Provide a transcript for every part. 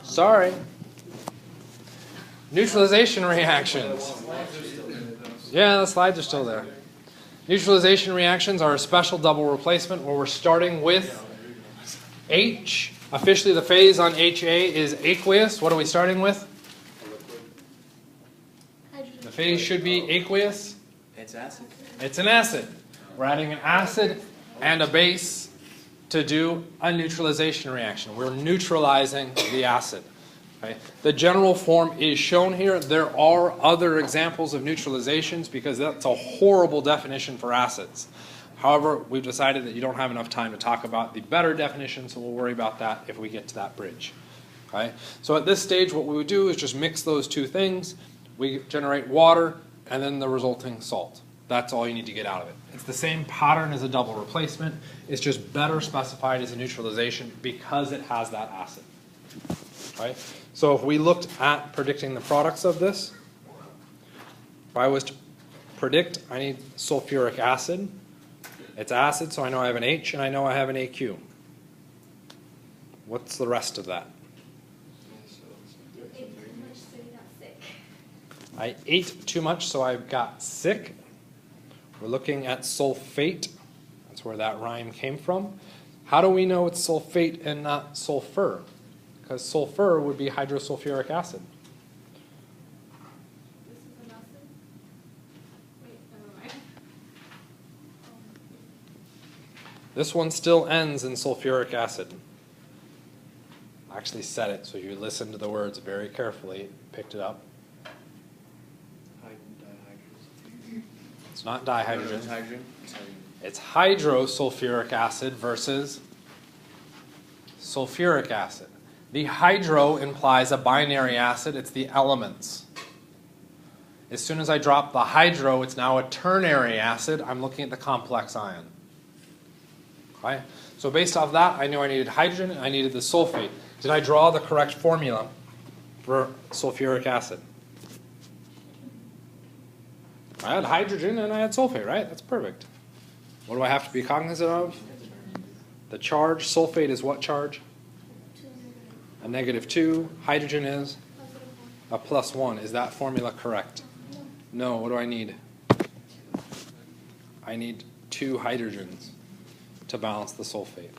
Sorry. Neutralization reactions. Yeah, the slides are still there. Neutralization reactions are a special double replacement where we're starting with H. Officially, the phase on HA is aqueous. What are we starting with? Hydrogen. The phase should be aqueous. It's acid. It's an acid. We're adding an acid and a base to do a neutralization reaction. We're neutralizing the acid. Okay? The general form is shown here. There are other examples of neutralizations because that's a horrible definition for acids. However, we've decided that you don't have enough time to talk about the better definition, so we'll worry about that if we get to that bridge. Okay? So at this stage, what we would do is just mix those two things. We generate water and then the resulting salt. That's all you need to get out of it. It's the same pattern as a double replacement. It's just better specified as a neutralization because it has that acid. Okay? So if we looked at predicting the products of this, if I was to predict, I need sulfuric acid. It's acid, so I know I have an H and I know I have an AQ. What's the rest of that? I ate too much, so I got sick. We're looking at sulfate. That's where that rhyme came from. How do we know it's sulfate and not sulfur? Because sulfur would be hydrosulfuric acid. This is an acid? Wait, never mind. This one still ends in sulfuric acid. I actually said it, so you listened to the words very carefully, picked it up. It's not dihydrogen. It's hydrogen. It's hydrosulfuric acid versus sulfuric acid. The hydro implies a binary acid. It's the elements. As soon as I drop the hydro, it's now a ternary acid. I'm looking at the complex ion. Okay? So based off that, I knew I needed hydrogen and I needed the sulfate. Did I draw the correct formula for sulfuric acid? I had hydrogen and I had sulfate, right? That's perfect. What do I have to be cognizant of? The charge. Sulfate is what charge? A -2. Hydrogen is a +1. Is that formula correct? No. What do I need? I need 2 hydrogens to balance the sulfate.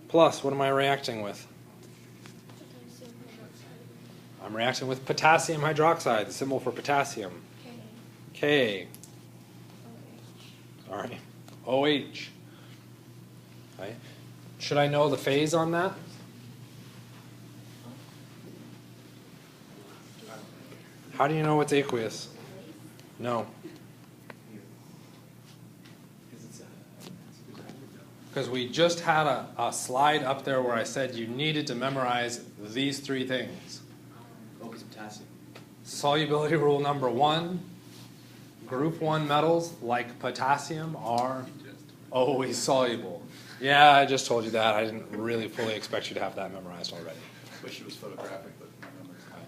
Plus, what am I reacting with? I'm reacting with potassium hydroxide, the symbol for potassium. K. Sorry. OH. Okay. Should I know the phase on that? How do you know it's aqueous? No. Because we just had a slide up there where I said you needed to memorize these 3 things. Focus potassium. Solubility rule number 1. Group 1 metals, like potassium, are always soluble. Yeah, I just told you that. I didn't really fully expect you to have that memorized already. Wish it was photographic, but my memory's kind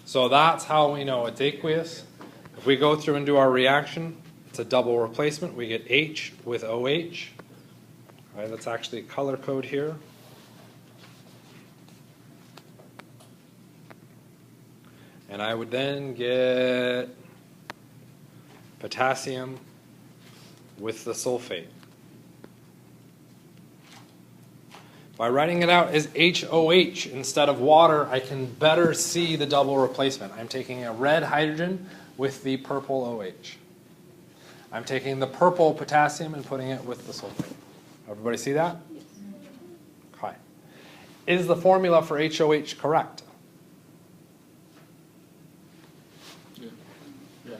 So that's how we know it's aqueous. If we go through and do our reaction, it's a double replacement. We get H with OH. All right, that's actually color code here. And I would then get potassium with the sulfate. By writing it out as HOH instead of water, I can better see the double replacement. I'm taking a red hydrogen with the purple OH. I'm taking the purple potassium and putting it with the sulfate. Everybody see that? Yes. Okay. Is the formula for HOH correct? Yeah. Yeah.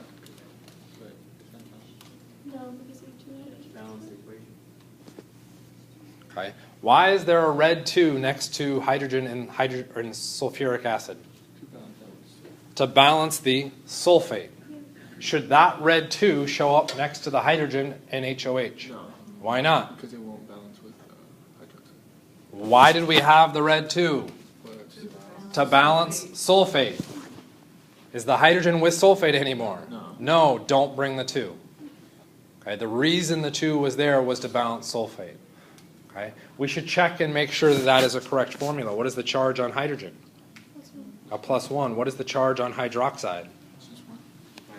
No, because we do it. Balance the equation. Okay. Why is there a red 2 next to hydrogen and sulfuric acid? To balance the sulfate. Should that red 2 show up next to the hydrogen in HOH? No. Why not? Because it won't balance with hydroxide. Why did we have the red 2? To balance sulfate. Is the hydrogen with sulfate anymore? No. No, don't bring the 2. Okay, the reason the 2 was there was to balance sulfate. Okay? We should check and make sure that that is a correct formula. What is the charge on hydrogen? A +1. What is the charge on hydroxide?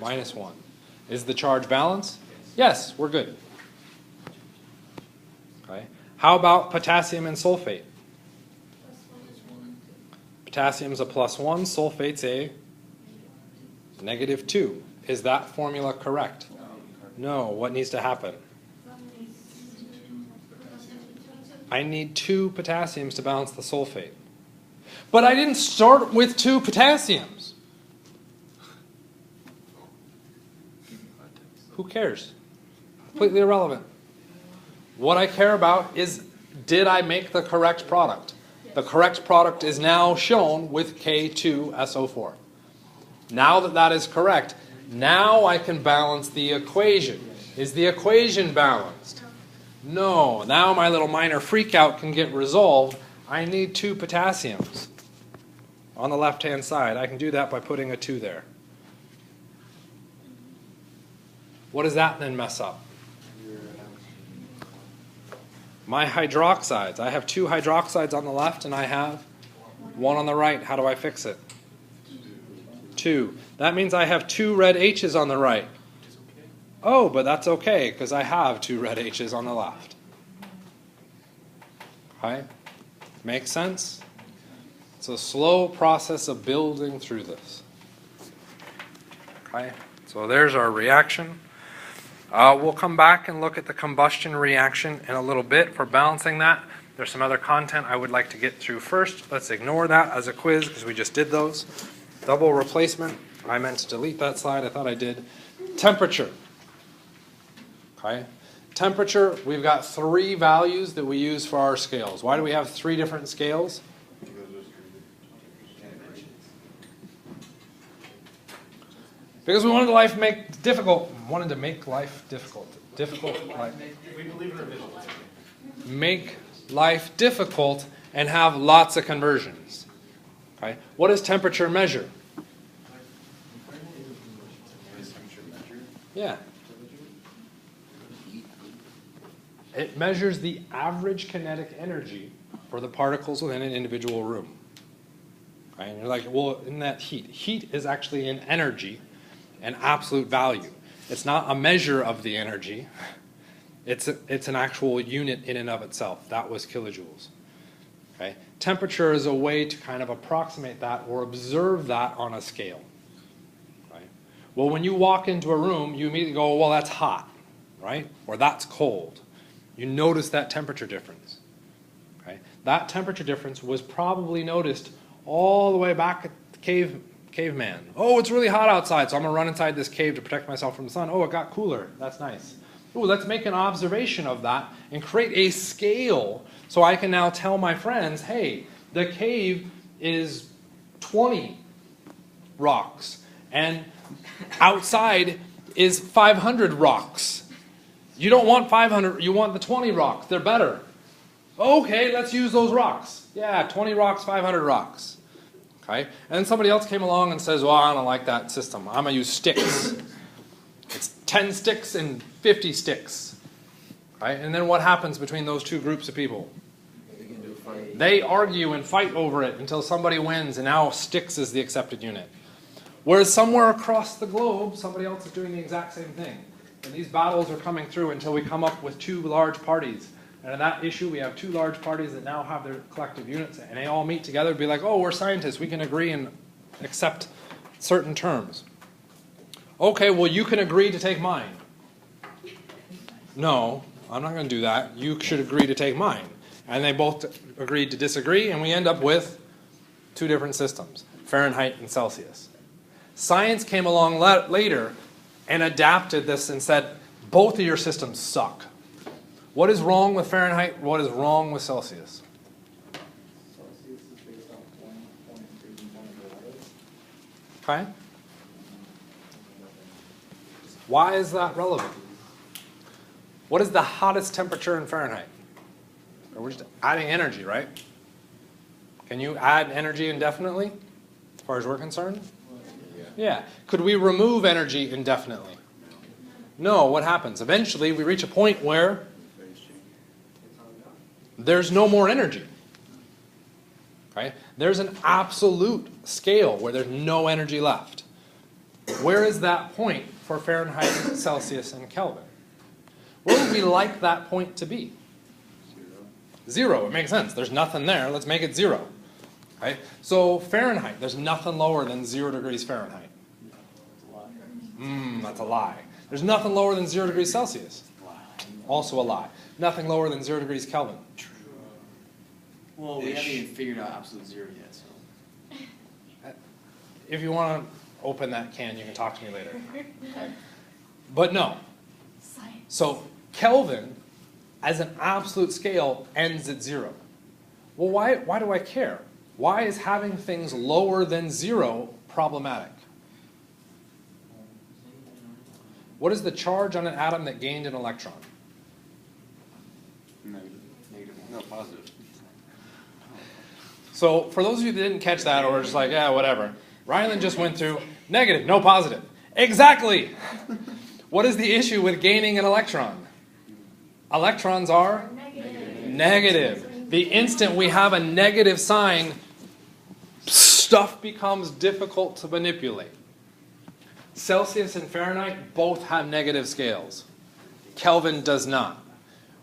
-1. Is the charge balanced? Yes, we're good. Okay. How about potassium and sulfate? Potassium's a +1, sulfate's a -2. Is that formula correct? No. What needs to happen? I need 2 potassiums to balance the sulfate. But I didn't start with 2 potassiums. Who cares? Completely irrelevant. What I care about is, did I make the correct product? The correct product is now shown with K2SO4. Now that that is correct, now I can balance the equation. Is the equation balanced? No. Now my little minor freakout can get resolved. I need 2 potassiums on the left-hand side. I can do that by putting a 2 there. What does that then mess up? My hydroxides. I have 2 hydroxides on the left and I have 1 on the right. How do I fix it? 2. That means I have 2 red H's on the right. Oh, but that's okay because I have 2 red H's on the left. Okay? Makes sense? It's a slow process of building through this. Okay? So there's our reaction. We'll come back and look at the combustion reaction in a little bit for balancing that. There's some other content I would like to get through first. Let's ignore that as a quiz because we just did those. Double replacement. I meant to delete that slide. I thought I did. Temperature. Okay. Temperature, we've got 3 values that we use for our scales. Why do we have 3 different scales? Because we wanted to make life difficult. Difficult life. We believe in revisions. Make life difficult and have lots of conversions. Okay. What does temperature measure? Yeah. It measures the average kinetic energy for the particles within an individual room. Okay. And you're like, well, isn't that heat? Heat is actually an energy, an absolute value. It's not a measure of the energy. It's an actual unit in and of itself. That was kilojoules. Okay. Temperature is a way to kind of approximate that or observe that on a scale. Right? Well, when you walk into a room, you immediately go, well, that's hot, right? Or that's cold. You notice that temperature difference. Okay? That temperature difference was probably noticed all the way back at the caveman. Oh, it's really hot outside, so I'm going to run inside this cave to protect myself from the sun. Oh, it got cooler. That's nice. Oh, let's make an observation of that and create a scale so I can now tell my friends, hey, the cave is 20 rocks and outside is 500 rocks. You don't want 500, you want the 20 rocks. They're better. Okay, let's use those rocks. Yeah, 20 rocks, 500 rocks. Okay? And then somebody else came along and says, well, I don't like that system. I'm going to use sticks. It's 10 sticks and 50 sticks. Right? And then what happens between those 2 groups of people? They argue and fight over it until somebody wins, and now sticks is the accepted unit. Whereas somewhere across the globe, somebody else is doing the exact same thing. And these battles are coming through until we come up with 2 large parties. And in that issue, we have 2 large parties that now have their collective units, and they all meet together and be like, oh, we're scientists. We can agree and accept certain terms. Okay, well, you can agree to take mine. No, I'm not going to do that. You should agree to take mine. And they both agreed to disagree, and we end up with 2 different systems, Fahrenheit and Celsius. Science came along later and adapted this and said, both of your systems suck. What is wrong with Fahrenheit? What is wrong with Celsius? Celsius is based on 20, 20, Okay. Why is that relevant? What is the hottest temperature in Fahrenheit? We're just adding energy, right? Can you add energy indefinitely, as far as we're concerned? Yeah. Could we remove energy indefinitely? No. What happens? Eventually, we reach a point where there's no more energy. Right? There's an absolute scale where there's no energy left. Where is that point for Fahrenheit, Celsius, and Kelvin? Where would we like that point to be? 0. It makes sense. There's nothing there. Let's make it 0. Right? So Fahrenheit, there's nothing lower than 0 degrees Fahrenheit. That's a lie. There's nothing lower than 0 degrees Celsius. Also a lie. Nothing lower than 0 degrees Kelvin. Well, we haven't even figured out absolute zero yet, so. If you want to open that can, you can talk to me later. Okay? But no. So Kelvin, as an absolute scale, ends at 0. Well, why do I care? Why is having things lower than 0 problematic? What is the charge on an atom that gained an electron? Negative. No, positive. So for those of you that didn't catch that or were just like, yeah, whatever, Ryland just went through negative, no positive. Exactly! What is the issue with gaining an electron? Electrons are negative. The instant we have a negative sign, stuff becomes difficult to manipulate. Celsius and Fahrenheit both have negative scales. Kelvin does not.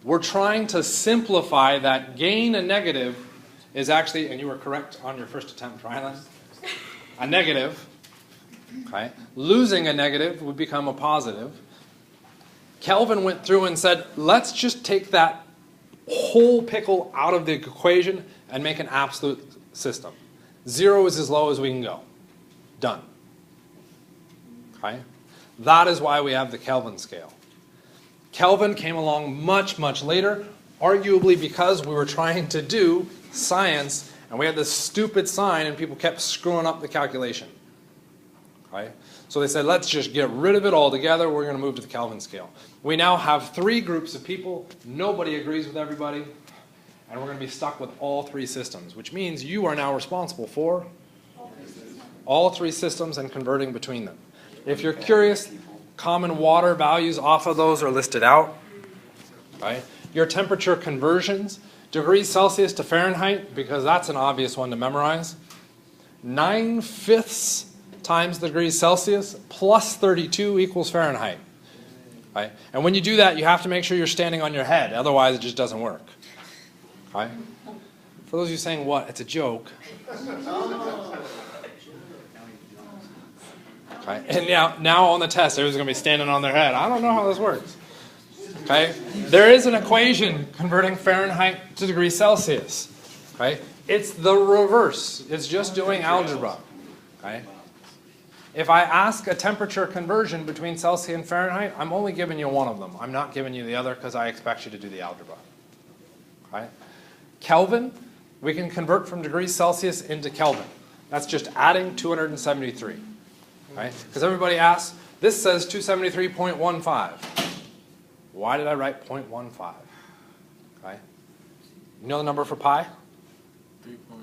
We're trying to simplify that gain a negative is actually, and you were correct on your first attempt, Ryland, a negative. Okay? Losing a negative would become a positive. Kelvin went through and said, let's just take that whole pickle out of the equation and make an absolute system. 0 is as low as we can go. Done. Okay? That is why we have the Kelvin scale. Kelvin came along much, much later, arguably because we were trying to do science and we had this stupid sign and people kept screwing up the calculation. Okay? So they said, let's just get rid of it altogether. We're going to move to the Kelvin scale. We now have 3 groups of people. Nobody agrees with everybody. And we're going to be stuck with all 3 systems, which means you are now responsible for all 3 systems and converting between them. If you're curious, common water values off of those are listed out. Right? Your temperature conversions, degrees Celsius to Fahrenheit, because that's an obvious one to memorize. 9/5 times the degrees Celsius plus 32 equals Fahrenheit. Right? And when you do that, you have to make sure you're standing on your head. Otherwise, it just doesn't work. Right? For those of you saying, what? It's a joke. Okay? And now on the test, everyone's going to be standing on their head. I don't know how this works. Okay? There is an equation converting Fahrenheit to degrees Celsius. Okay? It's the reverse. It's just doing algebra. Okay? If I ask a temperature conversion between Celsius and Fahrenheit, I'm only giving you one of them. I'm not giving you the other because I expect you to do the algebra. Okay? Kelvin, we can convert from degrees Celsius into Kelvin. That's just adding 273. Right? Because everybody asks, this says 273.15. Why did I write 0.15? Okay? You know the number for pi?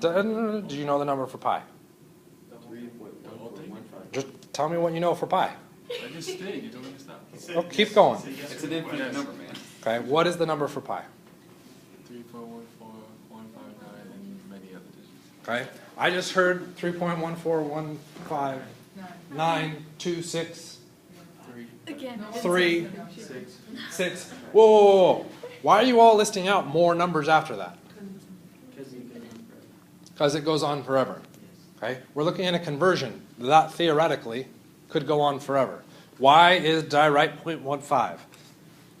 Do you know the number for pi? Just tell me what you know for pi. I just stayed. You told me to stop. Oh, keep going. It's an infinite number, man. Okay, what is the number for pi? 3.14159 and many other digits. Okay, I just heard 3.1415926 Again. 3 6. Whoa, whoa, whoa, whoa. Why are you all listing out more numbers after that? Because it goes on forever. Okay, we're looking at a conversion that theoretically could go on forever. Why did I write 0.15?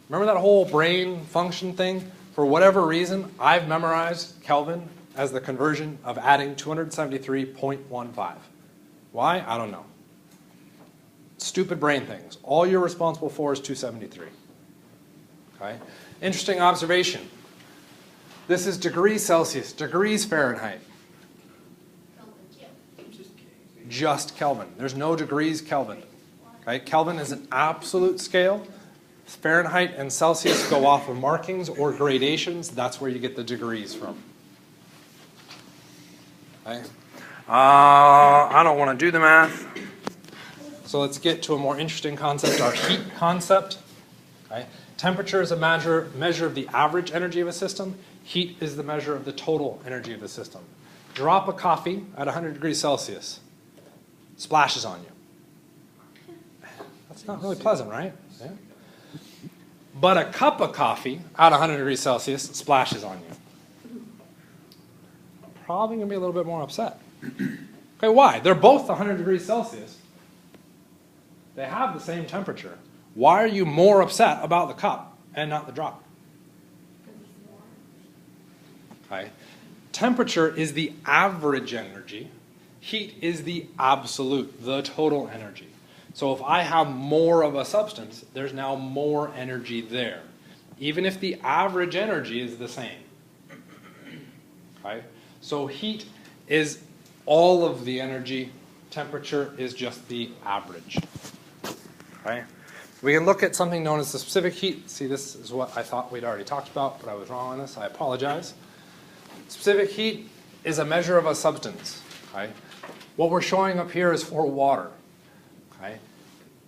Remember that whole brain function thing? For whatever reason, I've memorized Kelvin as the conversion of adding 273.15. Why? I don't know. Stupid brain things. All you're responsible for is 273. Okay? Interesting observation. This is degrees Celsius, degrees Fahrenheit. Just Kelvin. There's no degrees Kelvin. Okay? Kelvin is an absolute scale. Fahrenheit and Celsius go off of markings or gradations. That's where you get the degrees from. Okay? I don't want to do the math. So let's get to a more interesting concept, our heat concept. Okay? Temperature is a measure of the average energy of a system. Heat is the measure of the total energy of the system. Drop of coffee at 100 degrees Celsius. Splashes on you. That's not really pleasant, right? Yeah. But a cup of coffee at 100 degrees Celsius splashes on you. Probably going to be a little bit more upset. Okay, why? They're both 100 degrees Celsius. They have the same temperature. Why are you more upset about the cup and not the drop? Okay. Temperature is the average energy. Heat is the absolute, the total energy. So if I have more of a substance, there's now more energy there, even if the average energy is the same. Okay? So heat is all of the energy. Temperature is just the average. Okay? We can look at something known as the specific heat. See, this is what I thought we'd already talked about, but I was wrong on this. I apologize. Specific heat is a measure of a substance. Okay? What we're showing up here is for water. Okay?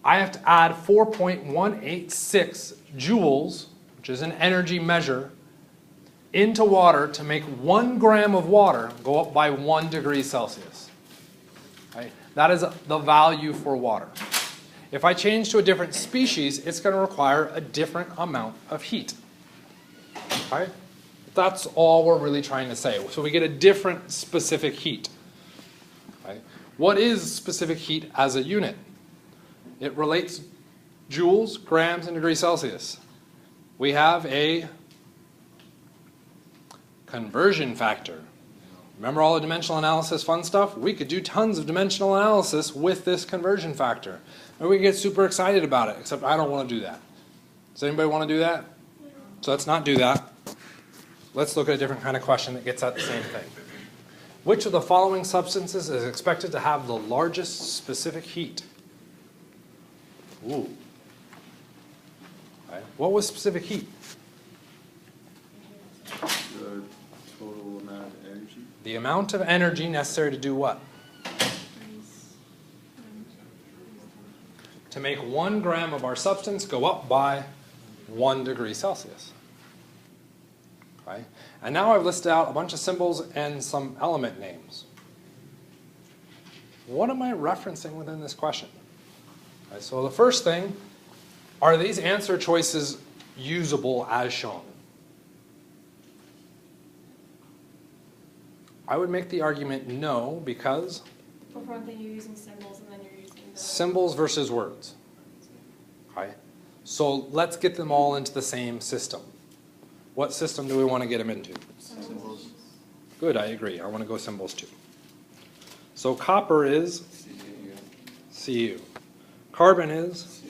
I have to add 4.186 joules, which is an energy measure, into water to make 1 gram of water go up by 1 degree Celsius. Okay? That is the value for water. If I change to a different species, it's going to require a different amount of heat. Okay? That's all we're really trying to say. So we get a different specific heat. Okay? What is specific heat as a unit? It relates joules, grams, and degrees Celsius. We have a conversion factor. Remember all the dimensional analysis fun stuff? We could do tons of dimensional analysis with this conversion factor. And we can get super excited about it, except I don't want to do that. Does anybody want to do that? So let's not do that. Let's look at a different kind of question that gets at the same thing. Which of the following substances is expected to have the largest specific heat? Ooh. Okay. What was specific heat? The total amount of energy. The amount of energy necessary to do what? To make 1 gram of our substance go up by 1 degree Celsius. Okay. And now I've listed out a bunch of symbols and some element names. What am I referencing within this question? Okay, so the first thing, are these answer choices usable as shown? I would make the argument no, because For one thing, you're using symbols and then you're using the... symbols versus words. Okay? So let's get them all into the same system. What system do we want to get them into? Symbols. Good, I agree. I want to go symbols too. So copper is Cu. Carbon is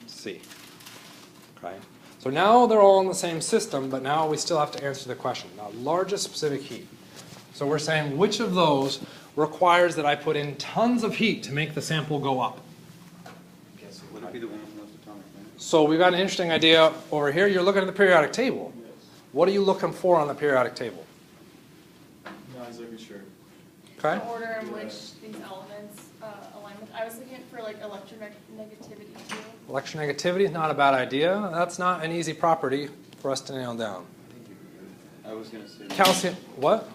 C. Okay? So now they're all in the same system, but now we still have to answer the question. Now, largest specific heat. So we're saying which of those requires that I put in tons of heat to make the sample go up? Would it be the one with most atomic mass? So we've got an interesting idea over here. You're looking at the periodic table. What are you looking for on the periodic table? No, I was looking sure. Okay? The order in which these elements align with. I was looking for like electronegativity too. Electronegativity is not a bad idea. That's not an easy property for us to nail down. I was going to say. Calcium, what?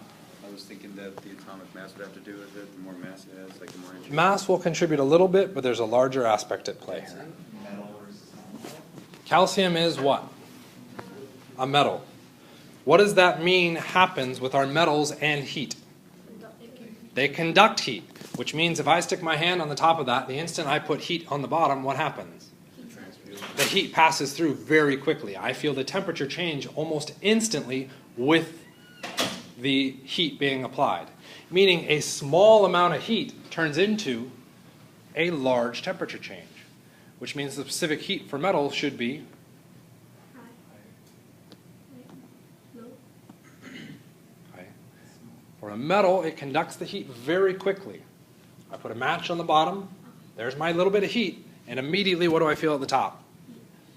I was thinking that the atomic mass would have to do with it. The more mass it has, like the more energy. Mass will contribute a little bit, but there's a larger aspect at play here. Calcium is what? A metal. What does that mean happens with our metals and heat? They conduct heat, which means if I stick my hand on the top of that, the instant I put heat on the bottom, what happens? The heat passes through very quickly. I feel the temperature change almost instantly with the heat being applied, meaning a small amount of heat turns into a large temperature change, which means the specific heat for metals should be for a metal, it conducts the heat very quickly. I put a match on the bottom, there's my little bit of heat, and immediately what do I feel at the top?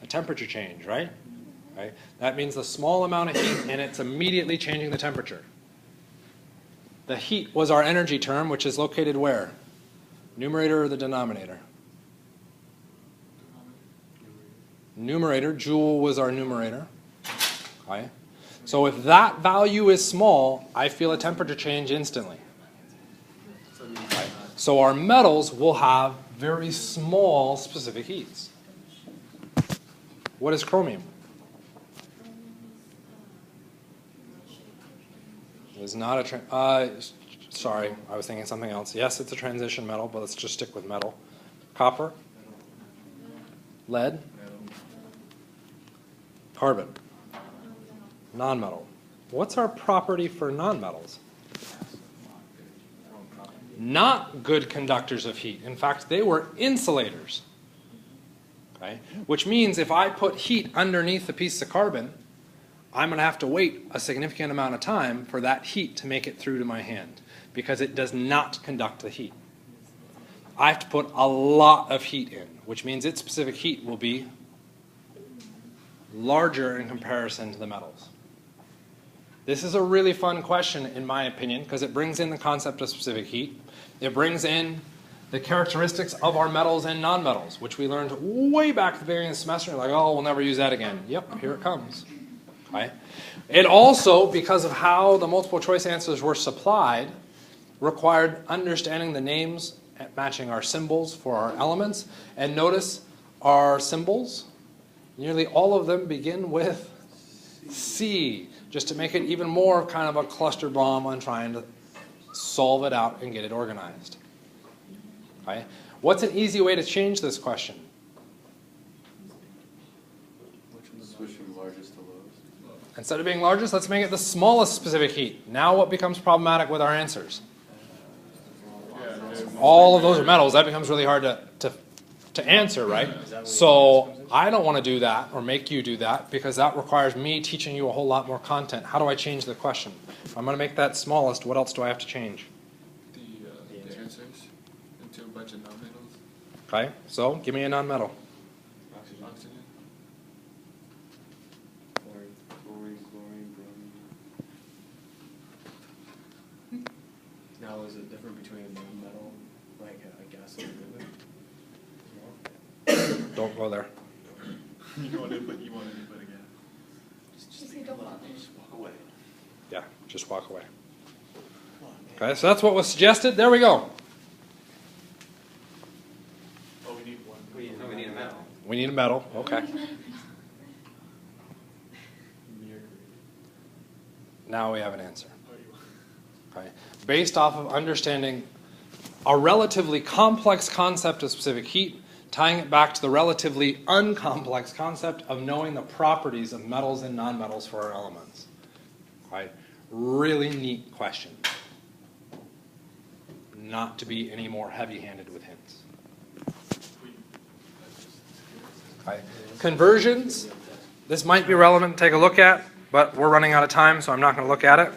A temperature change, right? Right? That means a small amount of heat, and it's immediately changing the temperature. The heat was our energy term, which is located where? Numerator or the denominator? Numerator. Joule was our numerator. Okay. So if that value is small, I feel a temperature change instantly. So our metals will have very small specific heats. What is chromium? It's not a sorry, I was thinking something else. Yes, it's a transition metal, but let's just stick with metal. Copper? Lead? Carbon? Non-metal. What's our property for non-metals? Not good conductors of heat. In fact, they were insulators. Okay? Which means if I put heat underneath a piece of carbon, I'm going to have to wait a significant amount of time for that heat to make it through to my hand because it does not conduct the heat. I have to put a lot of heat in, which means its specific heat will be larger in comparison to the metals. This is a really fun question, in my opinion, because it brings in the concept of specific heat. It brings in the characteristics of our metals and nonmetals, which we learned way back at the beginning of the semester. Like, oh, we'll never use that again. Yep, here it comes. Right? It also, because of how the multiple choice answers were supplied, required understanding the names matching our symbols for our elements. And notice our symbols, nearly all of them begin with C, just to make it even more kind of a cluster bomb on trying to solve it out and get it organized. Okay? What's an easy way to change this question? Switch from largest to lowest. Instead of being largest, let's make it the smallest specific heat. Now what becomes problematic with our answers? All of those are metals. That becomes really hard to answer, right? So I don't want to do that or make you do that because that requires me teaching you a whole lot more content. How do I change the question? If I'm going to make that smallest, what else do I have to change? The answers into a bunch of non-metals. Okay, so give me a non-metal. Oxygen. Chlorine, bromine. Now, is it different between a non-metal, like a gas and a liquid? Don't go there. You want to put again. Just say don't bother. Walk away. Yeah, just walk away. Okay, so that's what was suggested. There we go. Oh, we need one. We need a metal. We need a metal. Okay. Now we have an answer. Okay. Based off of understanding a relatively complex concept of specific heat, tying it back to the relatively uncomplex concept of knowing the properties of metals and nonmetals for our elements. Right? Really neat question. Not to be any more heavy-handed with hints. Okay. Conversions. This might be relevant to take a look at, but we're running out of time, so I'm not going to look at it.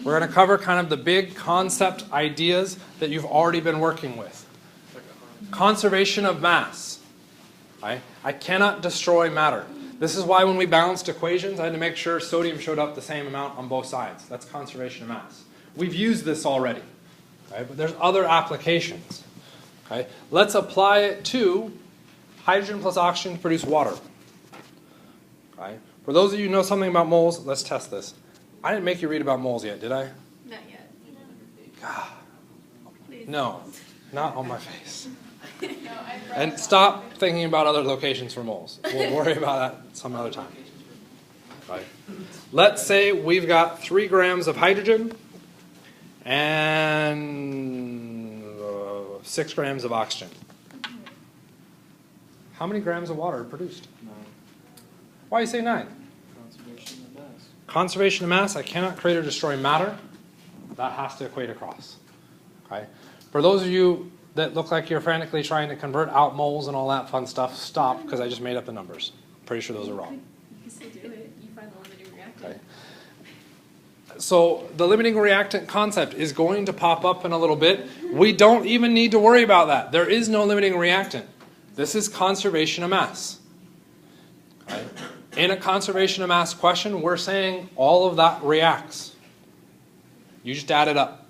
We're going to cover kind of the big concept ideas that you've already been working with. Conservation of mass. Right? I cannot destroy matter. This is why when we balanced equations, I had to make sure sodium showed up the same amount on both sides. That's conservation of mass. We've used this already, right? But there's other applications. Okay? Let's apply it to hydrogen plus oxygen to produce water. Okay? For those of you who know something about moles, let's test this. I didn't make you read about moles yet, did I? Not yet. God. Please. No, not on my face. No, I've read And about stop it. thinking about other locations for moles. We'll worry about that some other time. Right. Let's say we've got 3 grams of hydrogen and 6 grams of oxygen. How many grams of water are produced? 9. Why do you say 9? Conservation of mass. Conservation of mass, I cannot create or destroy matter. That has to equate across. Okay. For those of you that look like you're frantically trying to convert out moles and all that fun stuff, stop, because I just made up the numbers. Pretty sure those are wrong. You can still do it. You find the limiting reactant. Okay. So the limiting reactant concept is going to pop up in a little bit. We don't even need to worry about that. There is no limiting reactant. This is conservation of mass. Okay. In a conservation of mass question, we're saying all of that reacts. You just add it up.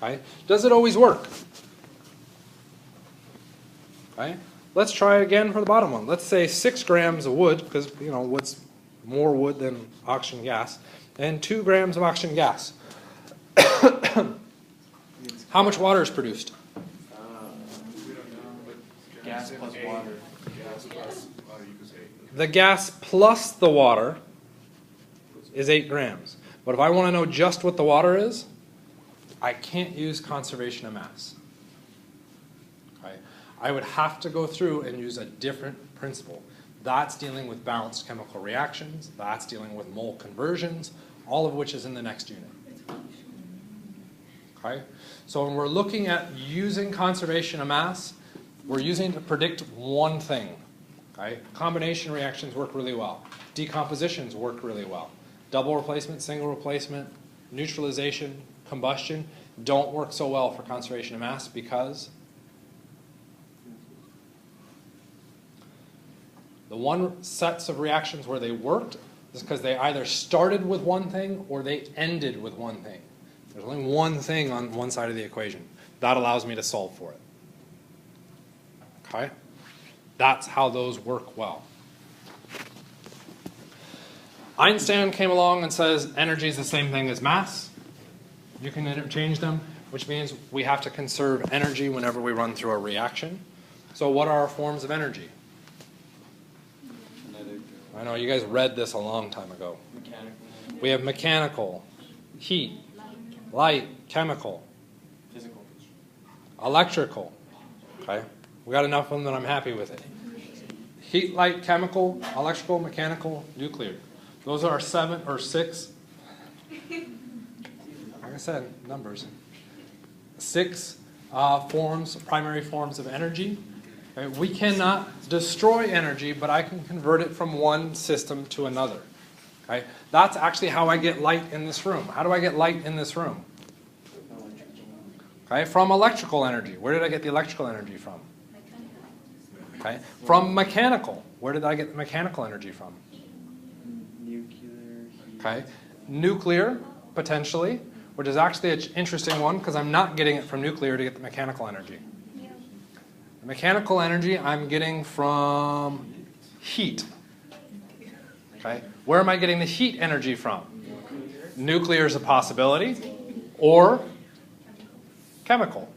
Okay. Does it always work? Okay. Let's try it again for the bottom one. Let's say 6 grams of wood, because wood's more wood than oxygen gas, and 2 grams of oxygen gas. How much water is produced? Gas plus water. Gas plus water equals 8. The gas plus the water is 8 grams. But if I want to know just what the water is, I can't use conservation of mass. Okay? I would have to go through and use a different principle. That's dealing with balanced chemical reactions. That's dealing with mole conversions, all of which is in the next unit. Okay? So when we're looking at using conservation of mass, we're using it to predict one thing. Okay? Combination reactions work really well. Decompositions work really well. Double replacement, single replacement, neutralization, combustion don't work so well for conservation of mass because the one sets of reactions where they worked is because they either started with one thing or they ended with one thing. There's only one thing on one side of the equation. That allows me to solve for it. Okay? That's how those work well. Einstein came along and says energy is the same thing as mass. You can interchange them, which means we have to conserve energy whenever we run through a reaction. So what are our forms of energy? I know you guys read this a long time ago. Mechanical. We have mechanical, heat, light, chemical, Physical. electrical. Okay? We got enough of them that I'm happy with it. Heat, light, chemical, electrical, mechanical, nuclear. Those are our 7 or 6. Like I said, numbers. 6 primary forms of energy. Okay? We cannot destroy energy, but I can convert it from one system to another. Okay? That's actually how I get light in this room. How do I get light in this room? Okay? From electrical energy. Where did I get the electrical energy from? Okay? From mechanical. Where did I get the mechanical energy from? Nuclear. Okay? Nuclear, potentially, which is actually an interesting one because I'm not getting it from nuclear to get the mechanical energy. The mechanical energy I'm getting from heat. Okay? Where am I getting the heat energy from? Nuclear is a possibility, or chemical.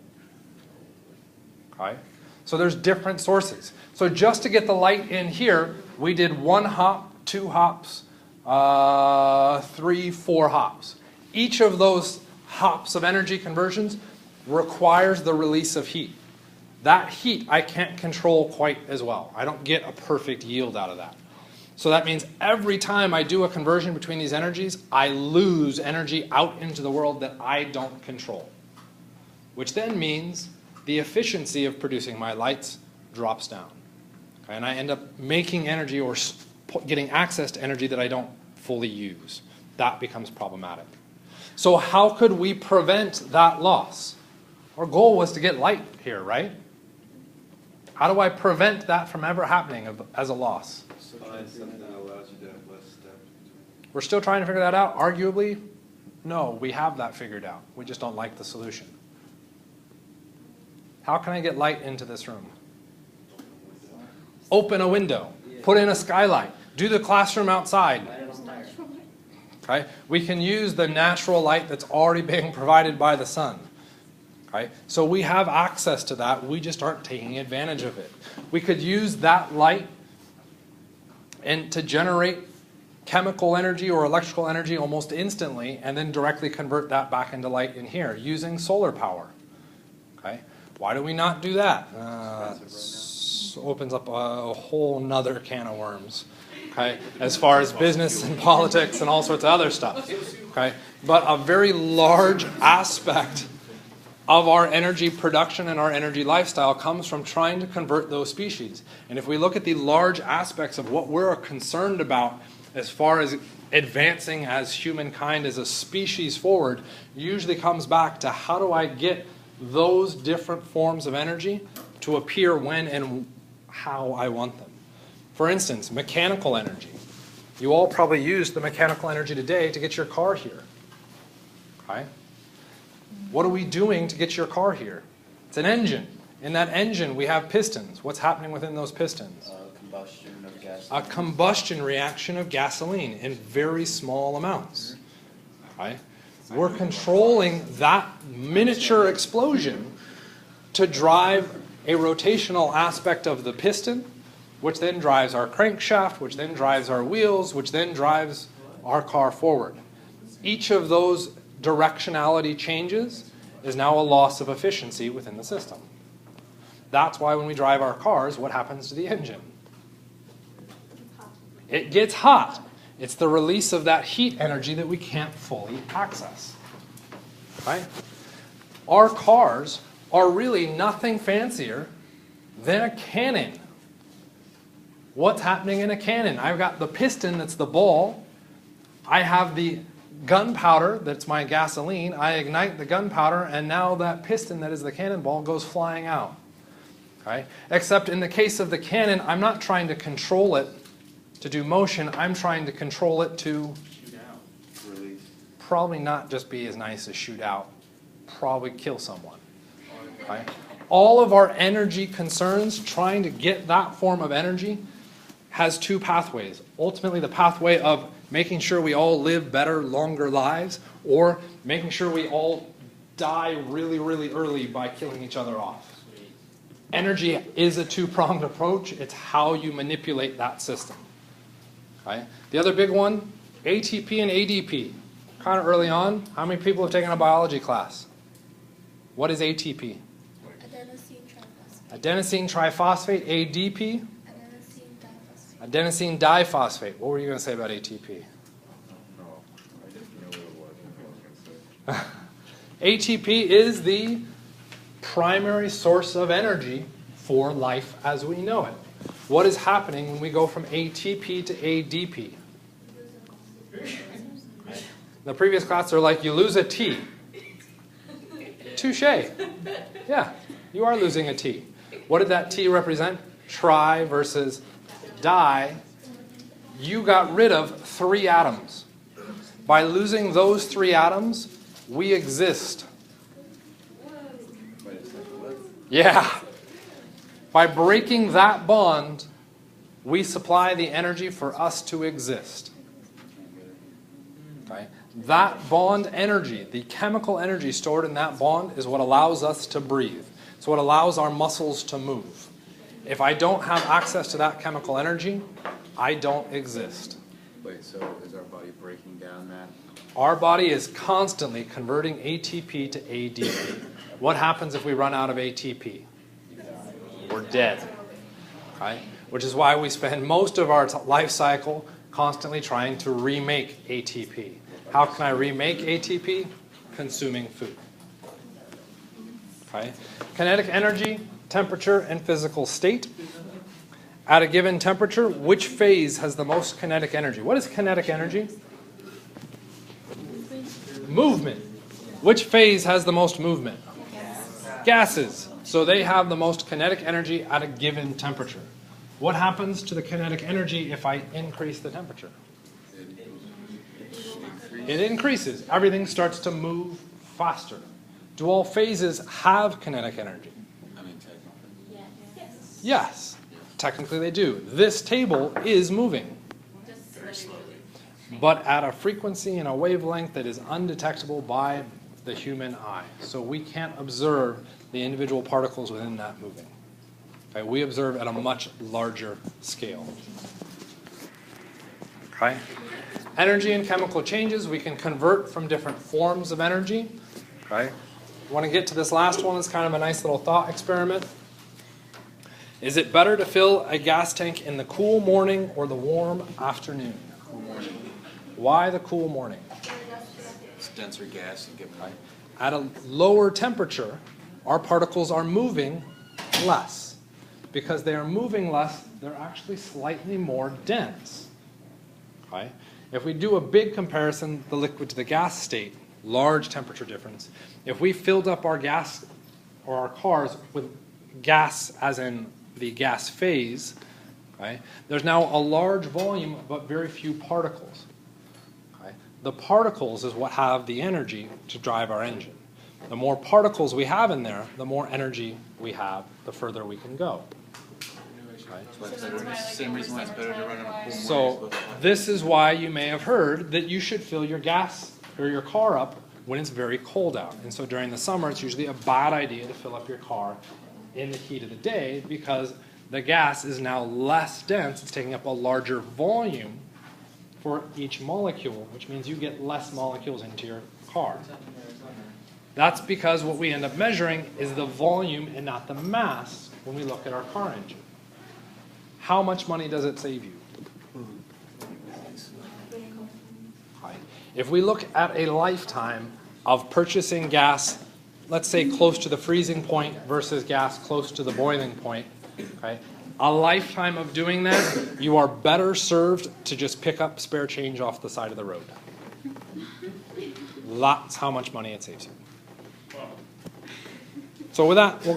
Okay? So there's different sources. So just to get the light in here, we did 1 hop, 2 hops, 3, 4 hops. Each of those hops of energy conversions requires the release of heat. That heat I can't control quite as well. I don't get a perfect yield out of that. So that means every time I do a conversion between these energies, I lose energy out into the world that I don't control. Which then means the efficiency of producing my lights drops down. Okay, and I end up making energy or getting access to energy that I don't fully use. That becomes problematic. So how could we prevent that loss? Our goal was to get light here, right? How do I prevent that from ever happening as a loss? Find something that allows you to have less steps. We're still trying to figure that out. Arguably, no, we have that figured out. We just don't like the solution. How can I get light into this room? Open a window. Put in a skylight. Do the classroom outside. Okay? We can use the natural light that's already being provided by the sun. Okay? So we have access to that. We just aren't taking advantage of it. We could use that light and to generate chemical energy or electrical energy almost instantly and then directly convert that back into light in here using solar power. Okay? Why do we not do that? Opens up a whole nother can of worms. Okay? As far as business and politics and all sorts of other stuff. Okay? But a very large aspect of our energy production and our energy lifestyle comes from trying to convert those species. And if we look at the large aspects of what we're concerned about as far as advancing as humankind as a species forward, usually comes back to how do I get those different forms of energy to appear when and how I want them. For instance, mechanical energy. You all probably use the mechanical energy today to get your car here. Okay? What are we doing to get your car here? It's an engine. In that engine, we have pistons. What's happening within those pistons? combustion of gas. A combustion reaction of gasoline in very small amounts. Right? We're controlling that miniature explosion to drive a rotational aspect of the piston, which then drives our crankshaft, which then drives our wheels, which then drives our car forward. Each of those directionality changes is now a loss of efficiency within the system. That's why when we drive our cars, what happens to the engine? It gets hot. It's the release of that heat energy that we can't fully access. Right? Our cars are really nothing fancier than a cannon. What's happening in a cannon? I've got the piston that's the ball. I have the gunpowder that's my gasoline. I ignite the gunpowder, and now that piston that is the cannonball goes flying out. Okay? Except in the case of the cannon, I'm not trying to control it to do motion. I'm trying to control it to Release. probably not just be as nice as shoot out, probably kill someone. Right? All of our energy concerns, trying to get that form of energy, has two pathways. Ultimately, the pathway of making sure we all live better, longer lives, or making sure we all die really, really early by killing each other off. Energy is a two-pronged approach. It's how you manipulate that system. Right? The other big one, ATP and ADP. Kind of early on, how many people have taken a biology class? What is ATP? Adenosine triphosphate. Adenosine triphosphate, ADP, Adenosine diphosphate. adenosine diphosphate. What were you going to say about ATP? No, I didn't know what it was. I was gonna say. ATP is the primary source of energy for life as we know it. What is happening when we go from ATP to ADP? The previous class, they're like, you lose a T. Touche. Yeah, you are losing a T. What did that T represent? Tri versus di. You got rid of 3 atoms. By losing those 3 atoms, we exist. Wait a second, what? Yeah. By breaking that bond, we supply the energy for us to exist. Okay? That bond energy, the chemical energy stored in that bond, is what allows us to breathe. It's what allows our muscles to move. If I don't have access to that chemical energy, I don't exist. Wait, so is our body breaking down that? Our body is constantly converting ATP to ADP. What happens if we run out of ATP? We're dead. Okay? Which is why we spend most of our life cycle constantly trying to remake ATP. How can I remake ATP? Consuming food. Okay? Kinetic energy, temperature, and physical state. At a given temperature, which phase has the most kinetic energy? What is kinetic energy? Movement. Which phase has the most movement? Gases. So they have the most kinetic energy at a given temperature. What happens to the kinetic energy if I increase the temperature? It increases. Everything starts to move faster. Do all phases have kinetic energy? I mean, technically. Yes. Technically they do. This table is moving, but at a frequency and a wavelength that is undetectable by the human eye. So we can't observe the individual particles within that moving. Okay, we observe at a much larger scale. Okay? Energy and chemical changes, we can convert from different forms of energy. Okay? I want to get to this last one. It's kind of a nice little thought experiment. Is it better to fill a gas tank in the cool morning or the warm afternoon? Cool morning. Why the cool morning? It's denser gas and get right. At a lower temperature, our particles are moving less. Because they are moving less, they're actually slightly more dense. Okay? If we do a big comparison, the liquid to the gas state, large temperature difference, if we filled up our gas or our cars with gas as in the gas phase, okay, there's now a large volume but very few particles. Okay? The particles is what have the energy to drive our engine. The more particles we have in there, the more energy we have, the further we can go. So that's why, like, Same reason why it's better to run on a why- pool. So this is why you may have heard that you should fill your gas or your car up when it's very cold out. And so during the summer, it's usually a bad idea to fill up your car in the heat of the day because the gas is now less dense. It's taking up a larger volume for each molecule, which means you get less molecules into your car. That's because what we end up measuring is the volume and not the mass when we look at our car engine. How much money does it save you? High. If we look at a lifetime of purchasing gas, let's say close to the freezing point versus gas close to the boiling point, okay? A lifetime of doing that, you are better served to just pick up spare change off the side of the road. That's how much money it saves you. So with that, we'll